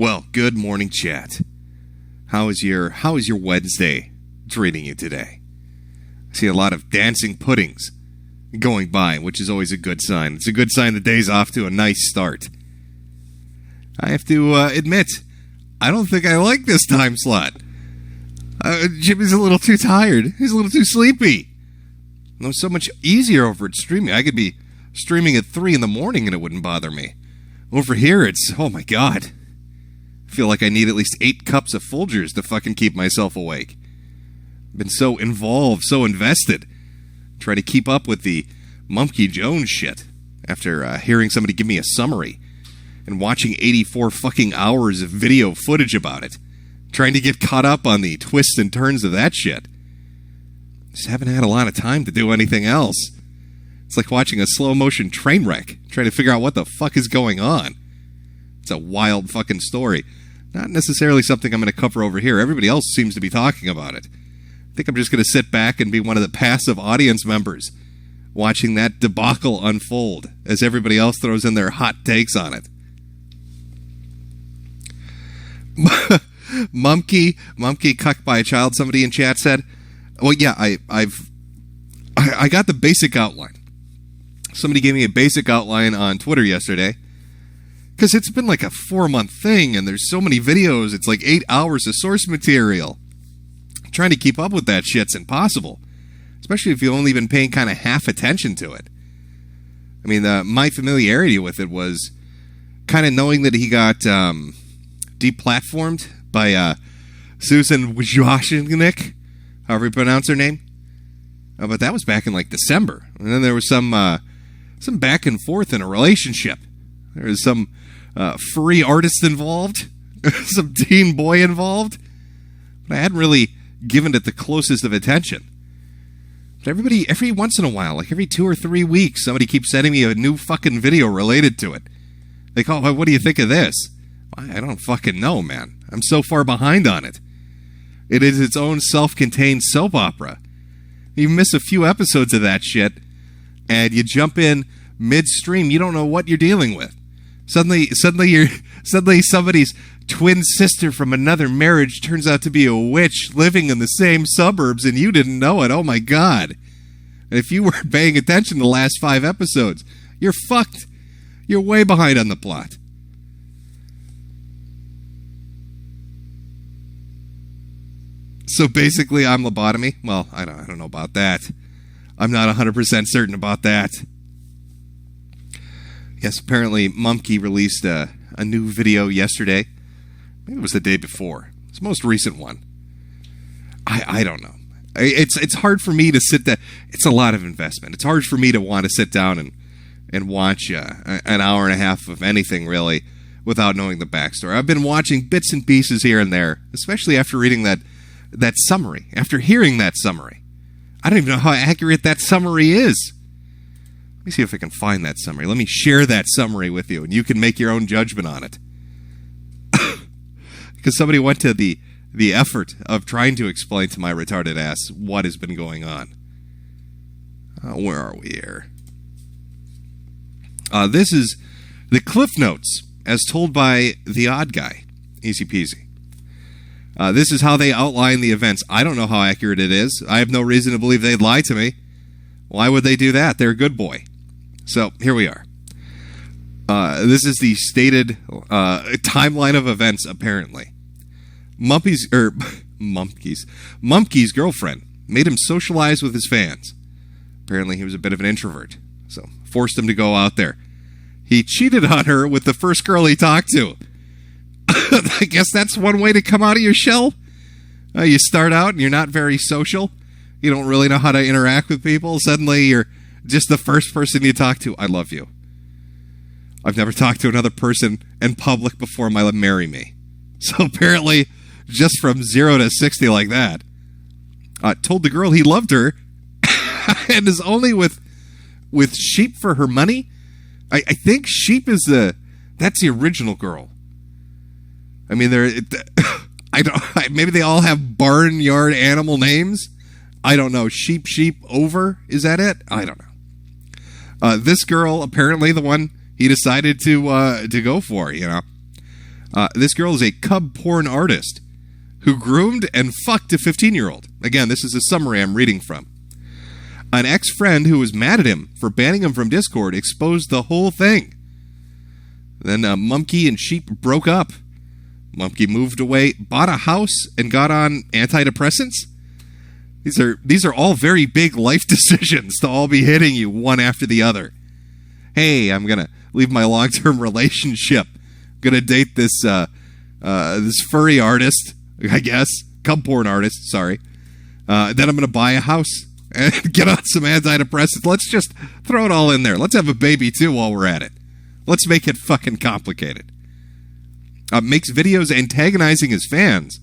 Well, good morning, chat. How is your Wednesday treating you today? I see a lot of dancing puddings going by, which is always a good sign. It's a good sign the day's off to a nice start. I have to admit, I don't think I like this time slot. Jimmy's a little too tired. He's a little too sleepy. It was so much easier over at streaming. I could be streaming at 3 in the morning and it wouldn't bother me. Over here, it's, oh my god. I feel like I need at least 8 cups of Folgers to fucking keep myself awake. Been so involved, so invested. Try to keep up with the Mumpky Jones shit after hearing somebody give me a summary and watching 84 fucking hours of video footage about it. Trying to get caught up on the twists and turns of that shit. Just haven't had a lot of time to do anything else. It's like watching a slow-motion train wreck, trying to figure out what the fuck is going on. It's a wild fucking story. Not necessarily something I'm going to cover over here. Everybody else seems to be talking about it. I think I'm just going to sit back and be one of the passive audience members, watching that debacle unfold as everybody else throws in their hot takes on it. Mumpky cucked by a child, somebody in chat said. Well, yeah, I got the basic outline. Somebody gave me a basic outline on Twitter yesterday. Because it's been like a 4-month thing, and there's so many videos, it's like 8 hours of source material. Trying to keep up with that shit's impossible. Especially if you've only been paying kind of half attention to it. I mean, my familiarity with it was kind of knowing that he got deplatformed by Susan Wojcicki, however you pronounce her name. But that was back in like December. And then there was some back and forth in a relationship. There was some furry artist involved, some teen boy involved. But I hadn't really given it the closest of attention. But every once in a while, like every 2 or 3 weeks, somebody keeps sending me a new fucking video related to it. Like, oh, what do you think of this? I don't fucking know, man. I'm so far behind on it. It is its own self-contained soap opera. You miss a few episodes of that shit, and you jump in midstream. You don't know what you're dealing with. Suddenly somebody's twin sister from another marriage turns out to be a witch living in the same suburbs, and you didn't know it. Oh my god! And if you weren't paying attention to the last 5 episodes, you're fucked. You're way behind on the plot. So basically, I'm lobotomy. Well, I don't know about that. I'm not 100% certain about that. Yes, apparently Mumpky released a new video yesterday. Maybe it was the day before. It's the most recent one. I don't know. It's hard for me to sit there. It's a lot of investment. It's hard for me to want to sit down and watch an hour and a half of anything, really, without knowing the backstory. I've been watching bits and pieces here and there, especially after reading that summary. After hearing that summary. I don't even know how accurate that summary is. Let me see if I can find that summary. Let me share that summary with you, and you can make your own judgment on it. Because somebody went to the effort of trying to explain to my retarded ass what has been going on. Where are we here? This is the Cliff Notes, as told by the odd guy. Easy peasy. This is how they outline the events. I don't know how accurate it is. I have no reason to believe they'd lie to me. Why would they do that? They're a good boy. So, here we are. This is the stated timeline of events, apparently. Mumpky's girlfriend made him socialize with his fans. Apparently, he was a bit of an introvert, so forced him to go out there. He cheated on her with the first girl he talked to. I guess that's one way to come out of your shell. You start out and you're not very social. You don't really know how to interact with people. Suddenly you're just the first person you talk to. I love you. I've never talked to another person in public before my marry me. So apparently, just from 0 to 60 like that. Told the girl he loved her and is only with Sheep for her money. I think Sheep is that's the original girl. I mean, maybe they all have barnyard animal names. I don't know. Sheep, over? Is that it? I don't know. This girl, apparently the one he decided to go for, you know. This girl is a cub porn artist who groomed and fucked a 15-year-old. Again, this is a summary I'm reading from. An ex-friend who was mad at him for banning him from Discord exposed the whole thing. Then Mumkey and Sheep broke up. Mumkey moved away, bought a house, and got on antidepressants. These are all very big life decisions to all be hitting you one after the other. Hey, I'm going to leave my long-term relationship. I'm going to date this this furry artist, I guess. Cub porn artist, sorry. Then I'm going to buy a house and get on some antidepressants. Let's just throw it all in there. Let's have a baby, too, while we're at it. Let's make it fucking complicated. Makes videos antagonizing his fans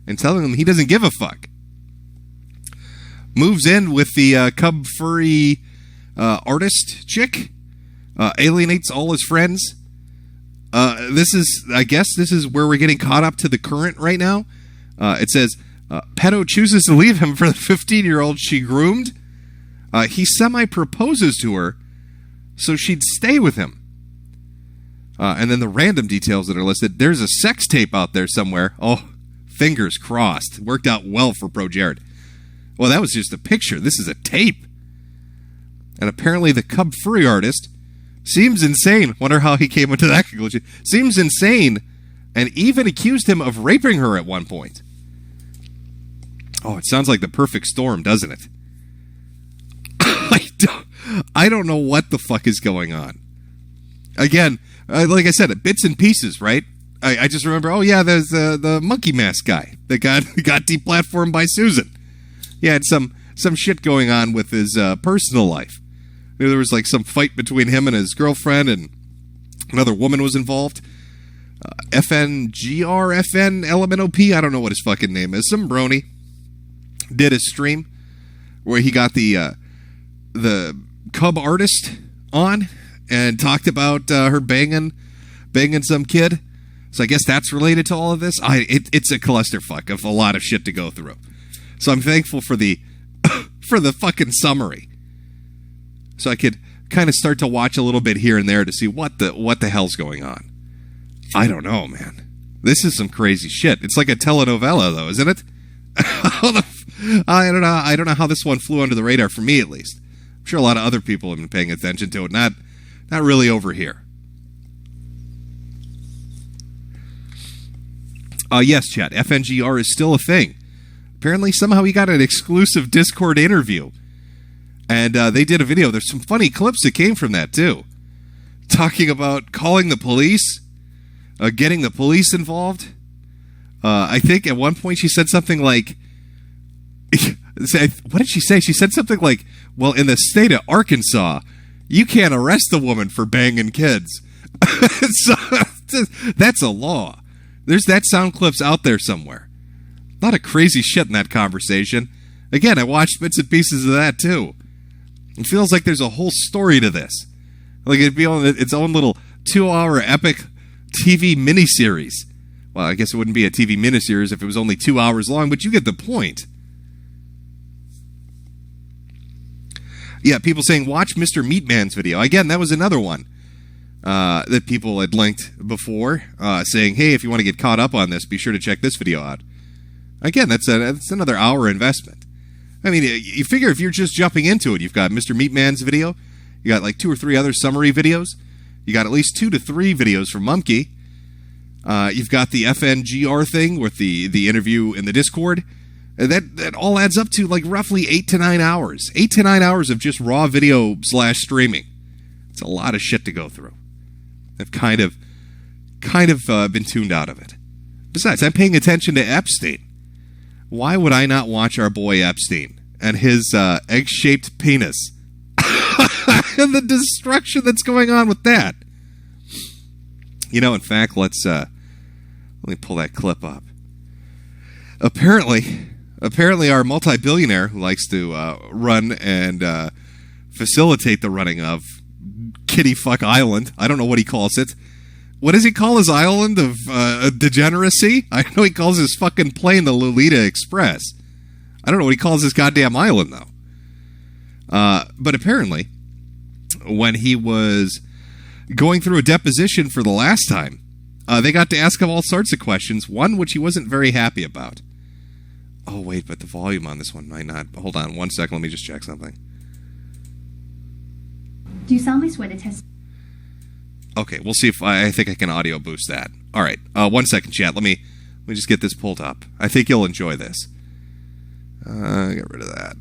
and telling them he doesn't give a fuck. Moves in with the cub furry artist chick. Alienates all his friends. I guess this is where we're getting caught up to the current right now. It says, pedo chooses to leave him for the 15-year-old she groomed. He semi-proposes to her so she'd stay with him. And then the random details that are listed. There's a sex tape out there somewhere. Oh, fingers crossed. Worked out well for Pro Jared. Well, that was just a picture. This is a tape. And apparently the cub furry artist seems insane. Wonder how he came into that conclusion. Seems insane and even accused him of raping her at one point. Oh, it sounds like the perfect storm, doesn't it? I don't know what the fuck is going on. Again, like I said, bits and pieces, right? I just remember, oh yeah, there's the monkey mask guy that got deplatformed by Susan. He had some shit going on with his personal life. There was like some fight between him and his girlfriend, and another woman was involved. FNGR, I don't know what his fucking name is. Some brony did a stream where he got the cub artist on and talked about her banging some kid. So I guess that's related to all of this. It's a clusterfuck of a lot of shit to go through. So I'm thankful for the for the fucking summary, so I could kind of start to watch a little bit here and there to see what the hell's going on. I don't know, man. This is some crazy shit. It's like a telenovela, though, isn't it? I don't know how this one flew under the radar for me, at least. I'm sure a lot of other people have been paying attention to it. Not really over here. Yes, chat. FNGR is still a thing. Apparently, somehow he got an exclusive Discord interview. And they did a video. There's some funny clips that came from that, too. Talking about calling the police, getting the police involved. I think at one point she said something like... What did she say? She said something like, well, in the state of Arkansas, you can't arrest a woman for banging kids. So, that's a law. There's that sound clips out there somewhere. A lot of crazy shit in that conversation. Again, I watched bits and pieces of that, too. It feels like there's a whole story to this. Like it'd be on its own little 2-hour epic TV miniseries. Well, I guess it wouldn't be a TV miniseries if it was only 2 hours long, but you get the point. Yeah, people saying, watch Mr. Meatman's video. Again, that was another one that people had linked before, saying, hey, if you want to get caught up on this, be sure to check this video out. Again, that's another hour investment. I mean, you figure if you're just jumping into it, you've got Mr. Meatman's video, you got like 2 or 3 other summary videos, you got at least 2 to 3 videos from Mumkey, you've got the FNGR thing with the interview in the Discord. That all adds up to like roughly 8 to 9 hours. 8 to 9 hours of just raw video / streaming. It's a lot of shit to go through. I've kind of been tuned out of it. Besides, I'm paying attention to Epstein. Why would I not watch our boy Epstein and his egg-shaped penis? And the destruction that's going on with that. You know, in fact, let me pull that clip up. Apparently our multi-billionaire who likes to run and facilitate the running of Kitty Fuck Island. I don't know what he calls it. What does he call his island of degeneracy? I know he calls his fucking plane the Lolita Express. I don't know what he calls his goddamn island, though. But apparently, when he was going through a deposition for the last time, They got to ask him all sorts of questions, one which he wasn't very happy about. Oh, wait, but the volume on this one might not. Hold on 1 second. Let me just check something. Do you solemnly swear to test... Okay, we'll see if I think I can audio boost that. All right, 1 second, chat. Let me just get this pulled up. I think you'll enjoy this. Get rid of that.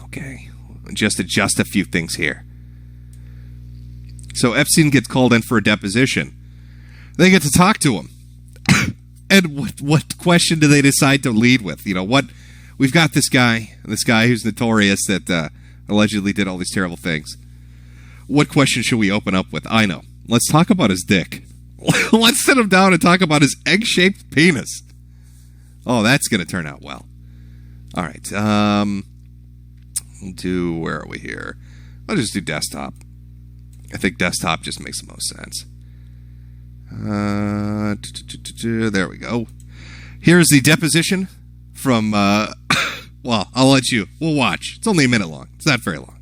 Okay, just adjust a few things here. So Epstein gets called in for a deposition. They get to talk to him. And what question do they decide to lead with? You know, what we've got this guy who's notorious that allegedly did all these terrible things. What question should we open up with? I know. Let's talk about his dick. Let's sit him down and talk about his egg-shaped penis. Oh, that's going to turn out well. All right. Where are we here? I'll just do desktop. I think desktop just makes the most sense. There we go. Here's the deposition from, well, I'll let you. We'll watch. It's only a minute long. It's not very long.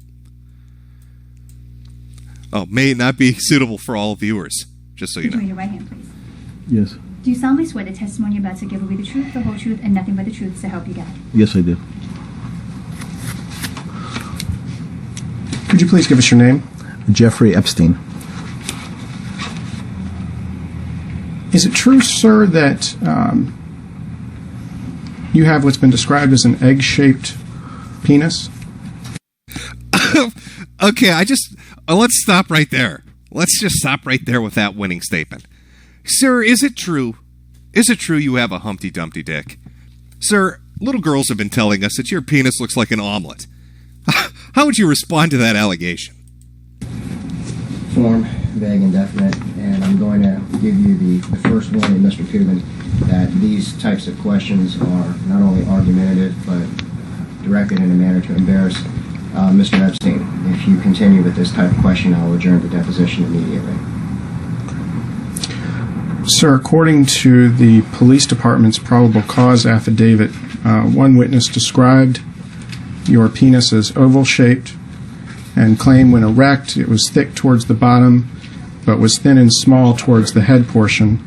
Oh, may not be suitable for all viewers, just so you know. Raise your right hand, please. Yes. Do you solemnly swear the testimony you're about to give will be the truth, the whole truth, and nothing but the truth, so help you God? Yes, I do. Could you please give us your name? Jeffrey Epstein. Is it true, sir, that you have what's been described as an egg-shaped penis? Okay, let's stop right there. Let's just stop right there with that winning statement. Sir, is it true? Is it true you have a Humpty Dumpty dick? Sir, little girls have been telling us that your penis looks like an omelet. How would you respond to that allegation? Form, vague, indefinite, and I'm going to give you the first warning, Mr. Kubin, that these types of questions are not only argumentative, but directed in a manner to embarrass Mr. Epstein. If you continue with this type of question, I will adjourn the deposition immediately. Sir, according to the police department's probable cause affidavit, one witness described your penis as oval-shaped and claimed when erect it was thick towards the bottom but was thin and small towards the head portion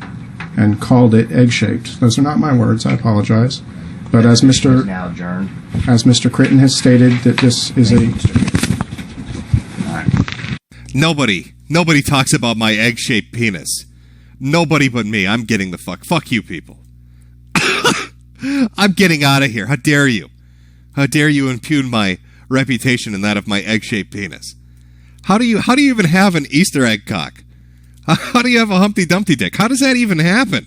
and called it egg-shaped. Those are not my words, I apologize. But as Mr. Now adjourned. As Mr. Critton has stated, that this is Nobody talks about my egg-shaped penis. Nobody but me. I'm getting the fuck you people. I'm getting out of here. How dare you? How dare you impugn my reputation and that of my egg-shaped penis? How do you even have an Easter egg cock? How do you have a Humpty Dumpty dick? How does that even happen?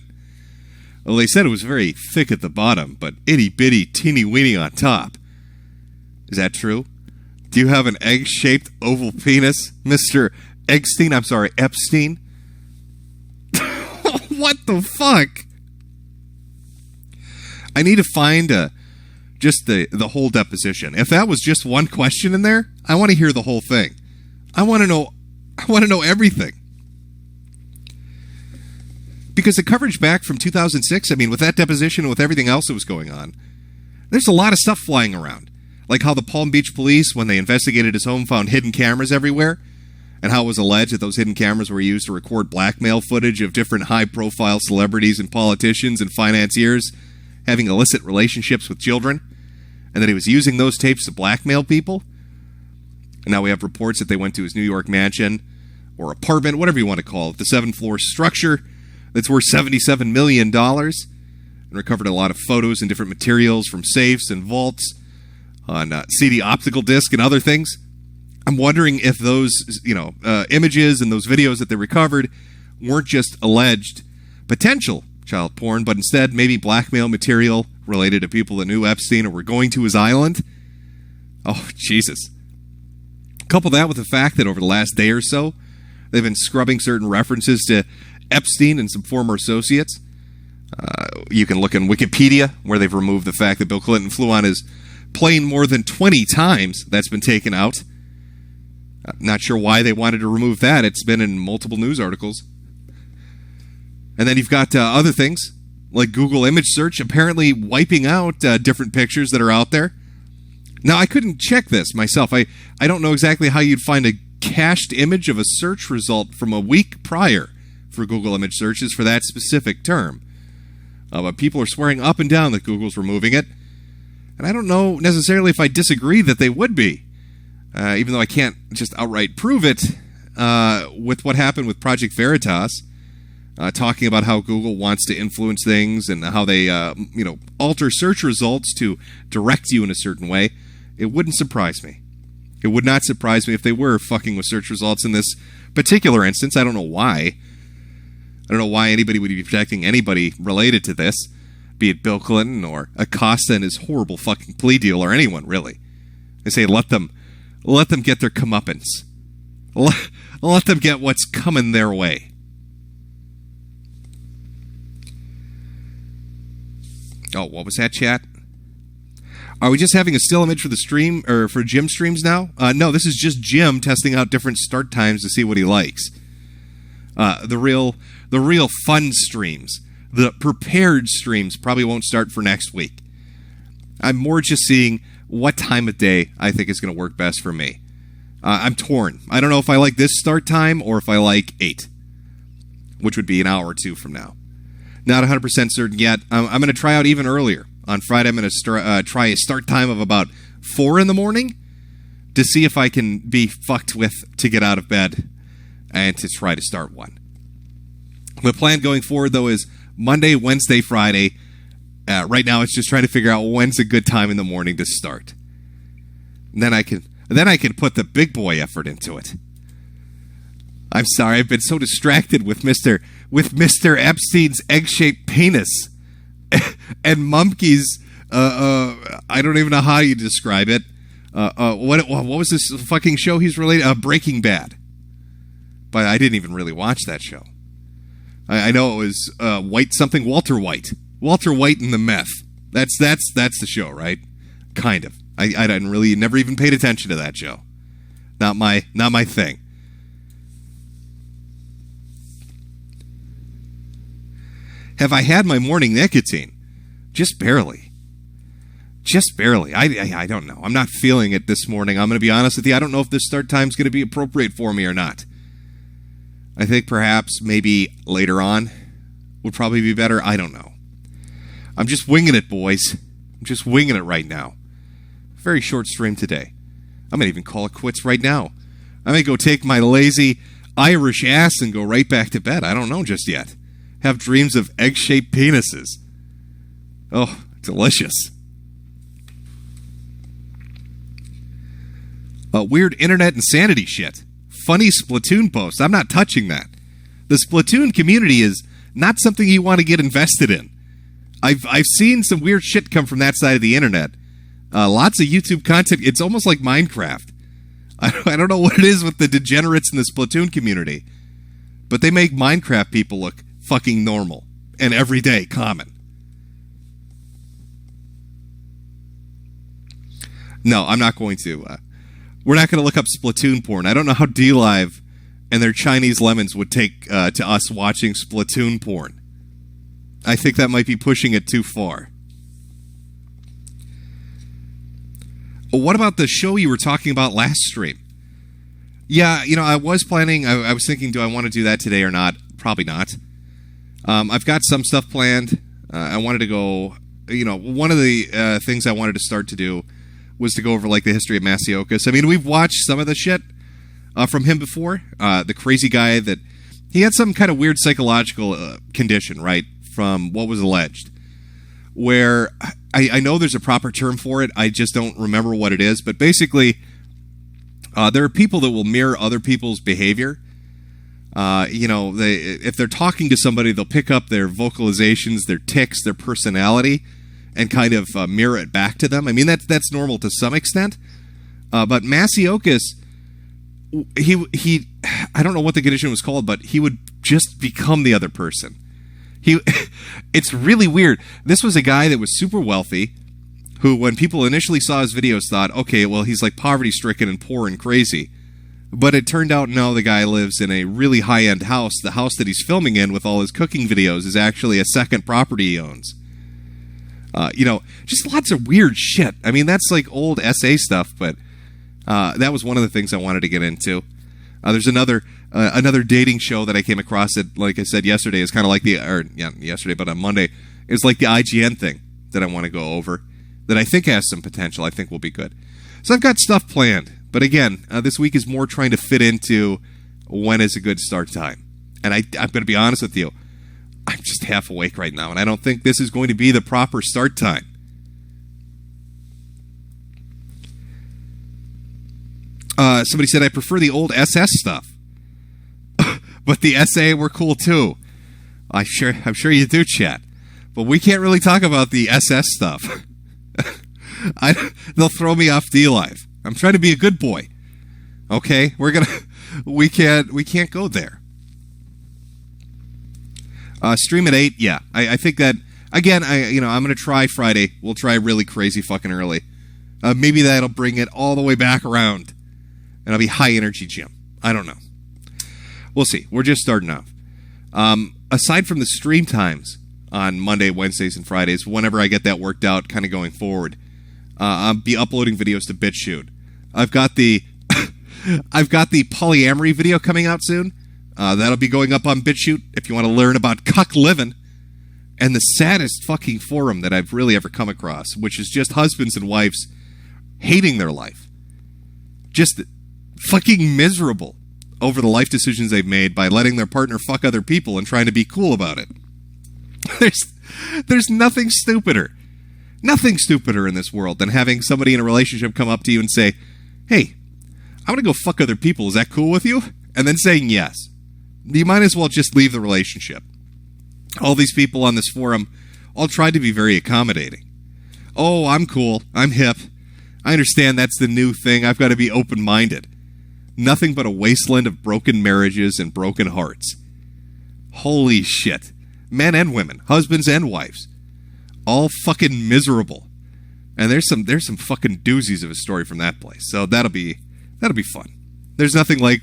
Well, they said it was very thick at the bottom, but itty-bitty, teeny-weeny on top. Is that true? Do you have an egg-shaped oval penis, Mr. Epstein? What the fuck? I need to find just the whole deposition. If that was just one question in there, I want to hear the whole thing. I want to know everything. Because the coverage back from 2006, I mean, with that deposition and with everything else that was going on, there's a lot of stuff flying around. Like how the Palm Beach police, when they investigated his home, found hidden cameras everywhere, and how it was alleged that those hidden cameras were used to record blackmail footage of different high-profile celebrities and politicians and financiers having illicit relationships with children, and that he was using those tapes to blackmail people. And now we have reports that they went to his New York mansion, or apartment, whatever you want to call it, the 7-floor structure that's worth $77 million, and recovered a lot of photos and different materials from safes and vaults on CD optical disc and other things. I'm wondering if those, images and those videos that they recovered weren't just alleged potential child porn, but instead maybe blackmail material related to people that knew Epstein or were going to his island. Oh, Jesus. Couple that with the fact that over the last day or so, they've been scrubbing certain references to Epstein and some former associates. You can look in Wikipedia, where they've removed the fact that Bill Clinton flew on his plane more than 20 times. That's been taken out. Not sure why they wanted to remove that. It's been in multiple news articles. And then you've got other things, like Google image search, apparently wiping out different pictures that are out there. Now, I couldn't check this myself. I don't know exactly how you'd find a cached image of a search result from a week prior for Google image searches for that specific term. But people are swearing up and down that Google's removing it. And I don't know necessarily if I disagree that they would be, even though I can't just outright prove it with what happened with Project Veritas, talking about how Google wants to influence things and how they, alter search results to direct you in a certain way. It wouldn't surprise me. It would not surprise me if they were fucking with search results in this particular instance. I don't know why. I don't know why anybody would be protecting anybody related to this, be it Bill Clinton or Acosta and his horrible fucking plea deal, or anyone, really. They say let them get their comeuppance. Let them get what's coming their way. Oh, what was that, chat? Are we just having a still image for the stream, or for Jim streams now? No, this is just Jim testing out different start times to see what he likes. The real fun streams, the prepared streams, probably won't start for next week. I'm more just seeing what time of day I think is going to work best for me. I'm torn. I don't know if I like this start time or if I like 8, which would be an hour or two from now. Not 100% certain yet. I'm going to try out even earlier. On Friday, I'm going to try a start time of about 4 in the morning to see if I can be fucked with to get out of bed and to try to start one. The plan going forward, though, is Monday, Wednesday, Friday. Right now, it's just trying to figure out when's a good time in the morning to start. And then I can put the big boy effort into it. I'm sorry, I've been so distracted with Mr. Epstein's egg-shaped penis and Mumke's. I don't even know how you describe it. What was this fucking show he's related? Breaking Bad. But I didn't even really watch that show. I know it was Walter White and the Meth. That's the show, right? Kind of. I didn't really, never even paid attention to that show. Not my thing. Have I had my morning nicotine? Just barely. I don't know. I'm not feeling it this morning. I'm going to be honest with you. I don't know if this start time's going to be appropriate for me or not. I think perhaps maybe later on would probably be better. I don't know. I'm just winging it, boys. I'm just winging it right now. Very short stream today. I'm going to even call it quits right now. I'm going to go take my lazy Irish ass and go right back to bed. I don't know just yet. Have dreams of egg-shaped penises. Oh, delicious. Weird internet insanity shit. Funny Splatoon posts. I'm not touching that. The Splatoon community is not something you want to get invested in. I've seen some weird shit come from that side of the internet. Lots of YouTube content. It's almost like Minecraft. I don't know what it is with the degenerates in the Splatoon community, but they make Minecraft people look fucking normal and everyday common. No, I'm not going to. We're not going to look up Splatoon porn. I don't know how D-Live and their Chinese lemons would take to us watching Splatoon porn. I think that might be pushing it too far. What about the show you were talking about last stream? Yeah, I was planning, I was thinking, do I want to do that today or not? Probably not. I've got some stuff planned. I wanted to go, one of the things I wanted to start to do was to go over, the history of Masiokas. I mean, we've watched some of the shit from him before. The crazy guy that, he had some kind of weird psychological condition, right, from what was alleged, where I know there's a proper term for it. I just don't remember what it is. But basically, there are people that will mirror other people's behavior. If they're talking to somebody, they'll pick up their vocalizations, their tics, their personality, and kind of mirror it back to them. I mean, that's normal to some extent. But Masiokas, he I don't know what the condition was called, but he would just become the other person. It's really weird. This was a guy that was super wealthy, who, when people initially saw his videos, thought, okay, well, he's like poverty-stricken and poor and crazy. But it turned out, no, the guy lives in a really high-end house. The house that he's filming in with all his cooking videos is actually a second property he owns. Just lots of weird shit. I mean, that's like old SA stuff, but that was one of the things I wanted to get into. There's another dating show that I came across that, like I said yesterday, is kind of like yesterday, but on Monday, it's like the IGN thing that I want to go over that I think has some potential. I think will be good. So I've got stuff planned, but again, this week is more trying to fit into when is a good start time. And I'm going to be honest with you, I'm just half awake right now, and I don't think this is going to be the proper start time. Somebody said I prefer the old SS stuff, but the SA were cool too. I'm sure you do, chat, but we can't really talk about the SS stuff. They'll throw me off DLive. I'm trying to be a good boy. Okay, we can't go there. Stream at 8. Yeah, I think that again. I'm going to try Friday. We'll try really crazy fucking early. Maybe that'll bring it all the way back around, and I'll be high energy Jim. I don't know. We'll see. We're just starting off. Aside from the stream times on Monday, Wednesdays, and Fridays, whenever I get that worked out, kind of going forward, I'll be uploading videos to BitChute. I've got the polyamory video coming out soon. That'll be going up on BitChute if you want to learn about cuck living. And the saddest fucking forum that I've really ever come across, which is just husbands and wives hating their life. Just fucking miserable over the life decisions they've made by letting their partner fuck other people and trying to be cool about it. There's nothing stupider in this world than having somebody in a relationship come up to you and say, hey, I want to go fuck other people. Is that cool with you? And then saying yes. You might as well just leave the relationship. All these people on this forum all tried to be very accommodating. Oh, I'm cool. I'm hip. I understand that's the new thing. I've got to be open-minded. Nothing but a wasteland of broken marriages and broken hearts. Holy shit. Men and women, husbands and wives. All fucking miserable. And there's some fucking doozies of a story from that place. So that'll be fun. There's nothing like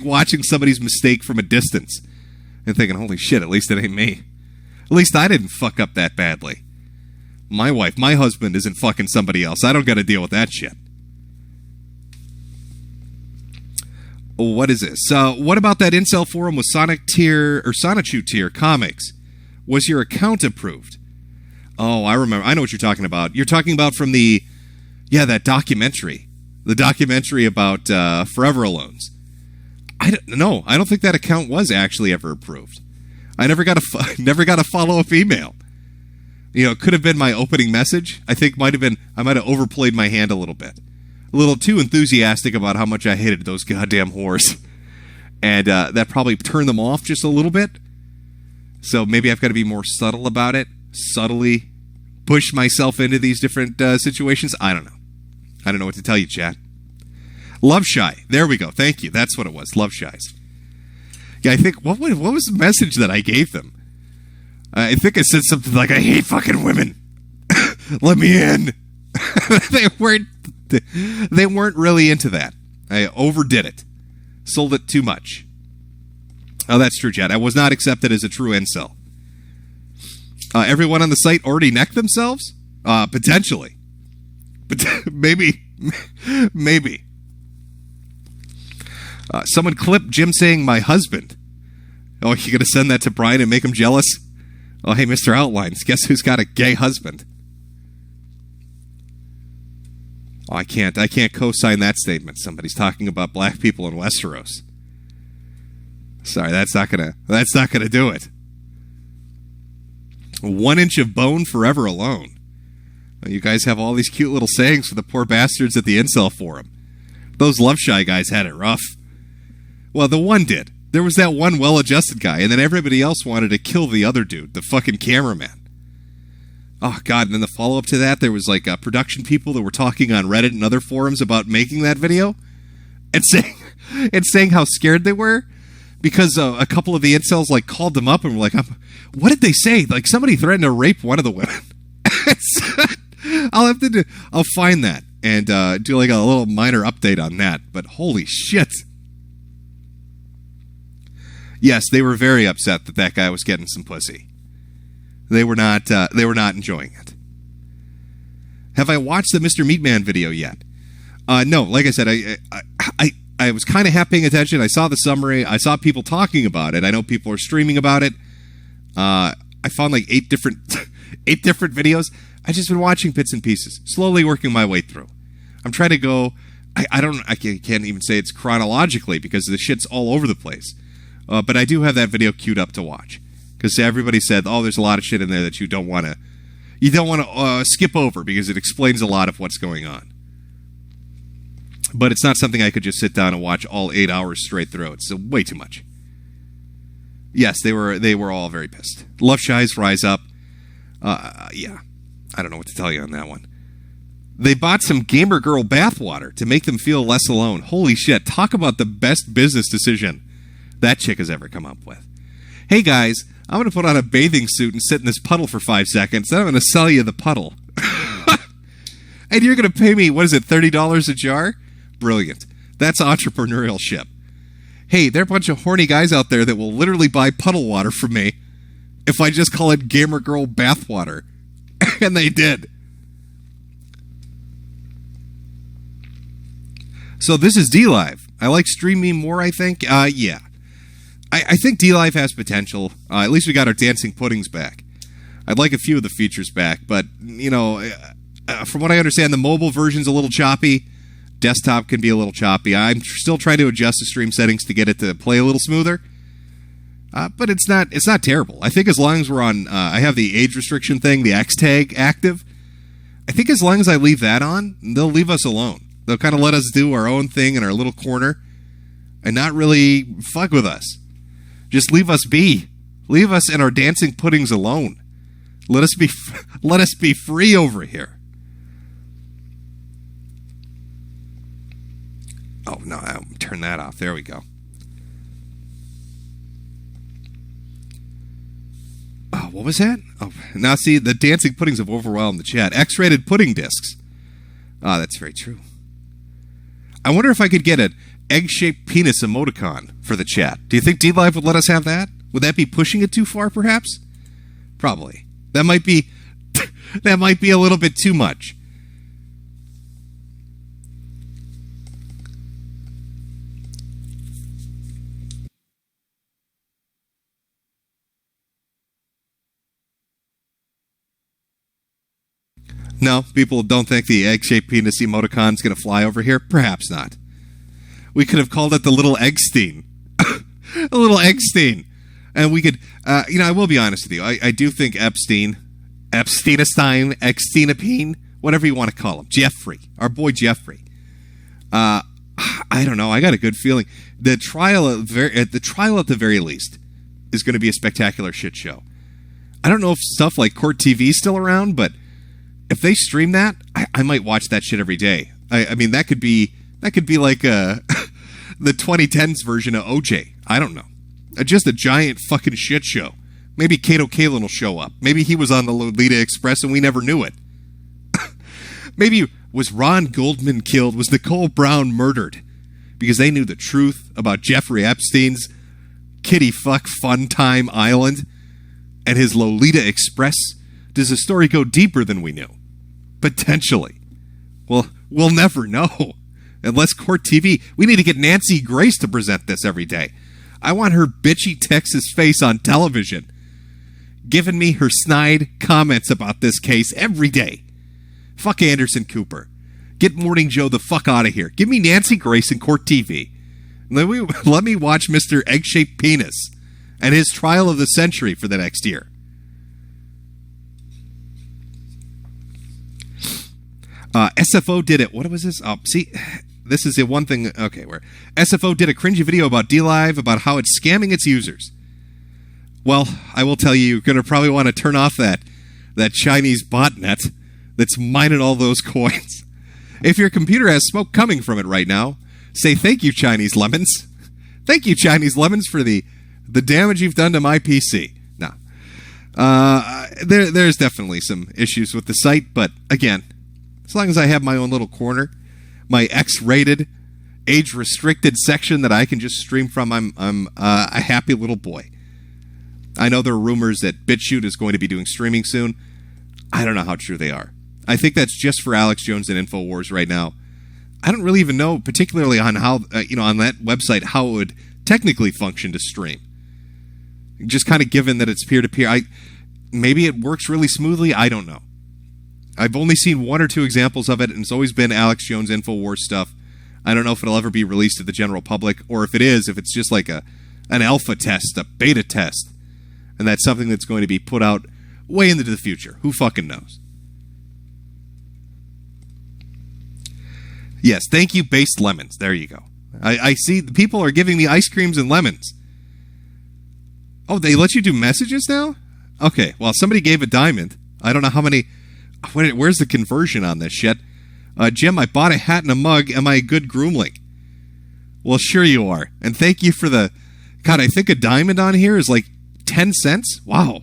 watching somebody's mistake from a distance and thinking, holy shit, at least it ain't me. At least I didn't fuck up that badly. My wife, my husband isn't fucking somebody else. I don't got to deal with that shit. What is this? What about that incel forum with Sonichu tier comics? Was your account approved? Oh, I remember. I know what you're talking about. You're talking about from that documentary. The documentary about Forever Alones. I don't think that account was actually ever approved. I never got a follow-up email. It could have been my opening message. I think I might have overplayed my hand a little bit. A little too enthusiastic about how much I hated those goddamn whores. And that probably turned them off just a little bit. So maybe I've got to be more subtle about it. Subtly push myself into these different situations. I don't know. I don't know what to tell you, chat. Love Shy. There we go. Thank you. That's what it was. Love Shies. Yeah, I think, what was the message that I gave them? I think I said something like, I hate fucking women. Let me in. They weren't really into that. I overdid it. Sold it too much. Oh, that's true, chat. I was not accepted as a true incel. Everyone on the site already necked themselves? Potentially. But maybe. Someone clipped Jim saying my husband. Oh, you gonna send that to Brian and make him jealous? Oh, hey, Mr. Outlines, guess who's got a gay husband? Oh, I can't co-sign that statement. Somebody's talking about black people in Westeros. Sorry, that's not gonna do it. 1 inch of bone forever alone. You guys have all these cute little sayings for the poor bastards at the incel forum. Those Love Shy guys had it rough. Well, the one did. There was that one well-adjusted guy, and then everybody else wanted to kill the other dude, the fucking cameraman. Oh, God, and then the follow-up to that, there was like production people that were talking on Reddit and other forums about making that video and saying how scared they were because a couple of the incels like called them up and were like, what did they say? Like somebody threatened to rape one of the women. I'll find that and do like a little minor update on that. But holy shit. Yes, they were very upset that guy was getting some pussy. They were not enjoying it. Have I watched the Mr. Meatman video yet? No, like I said, I was kind of half paying attention. I saw the summary. I saw people talking about it. I know people are streaming about it. I found like 8 different 8 different videos. I just been watching bits and pieces, slowly working my way through. I'm trying to go. I can't even say it's chronologically because the shit's all over the place. But I do have that video queued up to watch because everybody said, "Oh, there's a lot of shit in there that you don't want to skip over because it explains a lot of what's going on." But it's not something I could just sit down and watch all 8 hours straight through. It's way too much. Yes, they were all very pissed. Love Shy's rise up. Yeah, I don't know what to tell you on that one. They bought some gamer girl bathwater to make them feel less alone. Holy shit, talk about the best business decision that chick has ever come up with. Hey guys, I'm going to put on a bathing suit and sit in this puddle for 5 seconds, then I'm going to sell you the puddle. And you're going to pay me, what is it, $30 a jar? Brilliant. That's entrepreneurship. Hey, there are a bunch of horny guys out there that will literally buy puddle water from me if I just call it gamer girl bathwater. And they did. So this is D-Live. I like Stream Me more, I think. Yeah. I think D-Live has potential. At least we got our dancing puddings back. I'd like a few of the features back, but, you know, from what I understand, the mobile version's a little choppy. Desktop can be a little choppy. I'm still trying to adjust the stream settings to get it to play a little smoother. But it's not terrible. I think as long as we're on, I have the age restriction thing, the X tag active. I think as long as I leave that on, they'll leave us alone. They'll kind of let us do our own thing in our little corner and not really fuck with us. Just leave us be. Leave us and our dancing puddings alone. Let us be free over here. Oh, no, I'll turn that off. There we go. Oh, what was that? Oh, now see, the dancing puddings have overwhelmed the chat. X-rated pudding discs. Ah, that's very true. I wonder if I could get an egg-shaped penis emoticon for the chat. Do you think D-Live would let us have that? Would that be pushing it too far, perhaps? Probably. That might be a little bit too much. No, people don't think the egg-shaped penis emoticon is going to fly over here? Perhaps not. We could have called it the little Eggstein. A little Eggstein. And we could, I will be honest with you. I do think Epsteinstein, Ecksteinapine, whatever you want to call him, Jeffrey, our boy Jeffrey. I don't know. I got a good feeling. The trial at the very least is going to be a spectacular shit show. I don't know if stuff like Court TV is still around, but if they stream that, I might watch that shit every day. I mean, that could be like the 2010s version of OJ. I don't know. Just a giant fucking shit show. Maybe Kato Kalin will show up. Maybe he was on the Lolita Express and we never knew it. Maybe was Ron Goldman killed? Was Nicole Brown murdered? Because they knew the truth about Jeffrey Epstein's kitty fuck fun time island and his Lolita Express? Does the story go deeper than we knew? Potentially. Well, we'll never know. Unless Court TV... We need to get Nancy Grace to present this every day. I want her bitchy Texas face on television, giving me her snide comments about this case every day. Fuck Anderson Cooper. Get Morning Joe the fuck out of here. Give me Nancy Grace and Court TV. Let me watch Mr. Egg-Shaped Penis and his trial of the century for the next year. SFO did it. What was this? Oh, see, this is the one thing. Okay, where SFO did a cringy video about D-Live about how it's scamming its users. Well, I will tell you, you're going to probably want to turn off that Chinese botnet that's mining all those coins. If your computer has smoke coming from it right now, say thank you, Chinese lemons. Thank you, Chinese lemons, for the damage you've done to my PC. No. There's definitely some issues with the site, but again, as long as I have my own little corner, my X-rated, age-restricted section that I can just stream from, I'm a happy little boy. I know there are rumors that BitChute is going to be doing streaming soon. I don't know how true they are. I think that's just for Alex Jones and InfoWars right now. I don't really even know, particularly on how, on that website, how it would technically function to stream. Just kind of given that it's peer-to-peer. Maybe it works really smoothly. I don't know. I've only seen one or two examples of it, and it's always been Alex Jones InfoWars stuff. I don't know if it'll ever be released to the general public, or if it is, if it's just like an alpha test, a beta test, and that's something that's going to be put out way into the future. Who fucking knows? Yes, thank you, Based Lemons. There you go. I see the people are giving me ice creams and lemons. Oh, they let you do messages now? Okay, well, somebody gave a diamond. I don't know how many... Where's the conversion on this shit? Jim, I bought a hat and a mug. Am I a good groomling? Well, sure you are. And thank you for the... God, I think a diamond on here is like 10 cents? Wow.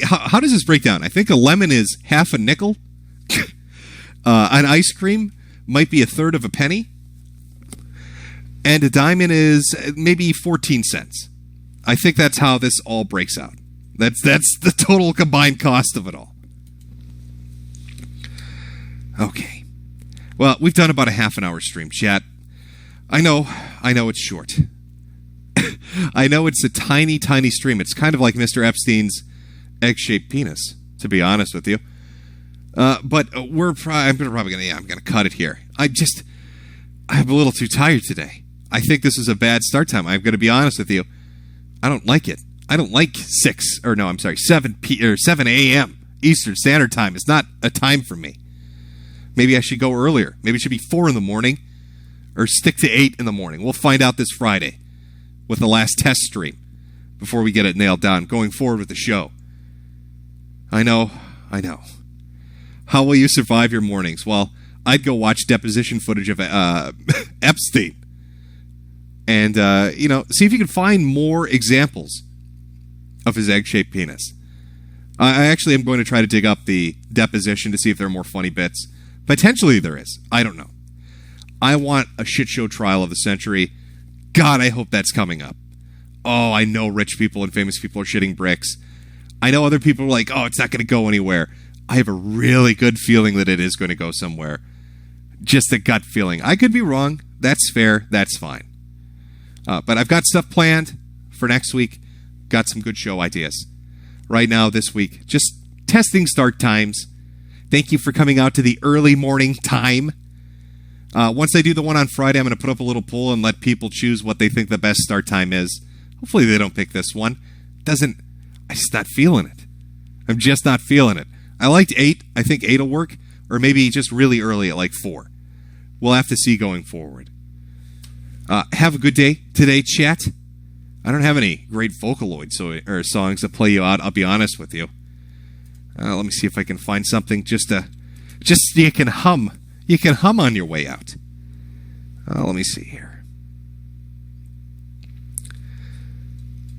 How does this break down? I think a lemon is half a nickel. An ice cream might be a third of a penny. And a diamond is maybe 14 cents. I think that's how this all breaks out. That's the total combined cost of it all. Okay. Well, we've done about a half an hour stream, chat. I know it's short. I know it's a tiny, tiny stream. It's kind of like Mr. Epstein's egg-shaped penis, to be honest with you. But I'm gonna cut it here. I'm a little too tired today. I think this is a bad start time. I'm gonna be honest with you. I don't like it. I don't like 7 a.m. Eastern Standard Time. It's not a time for me. Maybe I should go earlier. Maybe it should be 4 in the morning, or stick to 8 in the morning. We'll find out this Friday with the last test stream before we get it nailed down going forward with the show. I know. How will you survive your mornings? Well, I'd go watch deposition footage of Epstein. And, see if you can find more examples of his egg-shaped penis. I actually am going to try to dig up the deposition to see if there are more funny bits. Potentially there is. I don't know. I want a shit show trial of the century. God, I hope that's coming up. Oh, I know rich people and famous people are shitting bricks. I know other people are like, oh, it's not going to go anywhere. I have a really good feeling that it is going to go somewhere. Just a gut feeling. I could be wrong. That's fair. That's fine. But I've got stuff planned for next week. Got some good show ideas. Right now, this week, just testing start times. Thank you for coming out to the early morning time. Once I do the one on Friday, I'm going to put up a little poll and let people choose what they think the best start time is. Hopefully they don't pick this one. I'm just not feeling it. I'm just not feeling it. I liked 8. I think 8 will work. Or maybe just really early at like 4. We'll have to see going forward. Have a good day today, chat. I don't have any great Vocaloid songs to play you out, I'll be honest with you. Let me see if I can find something just you can hum. You can hum on your way out. Let me see here.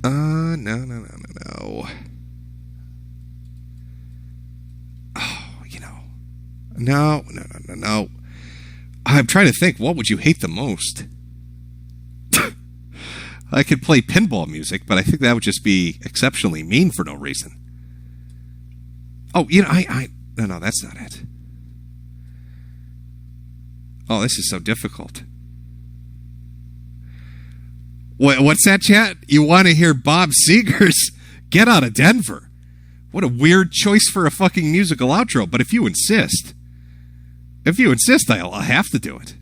No. Oh, No. I'm trying to think, what would you hate the most? I could play pinball music, but I think that would just be exceptionally mean for no reason. Oh, no, that's not it. Oh, this is so difficult. What's that, chat? You want to hear Bob Seger's Get Out of Denver? What a weird choice for a fucking musical outro, but if you insist, I'll have to do it.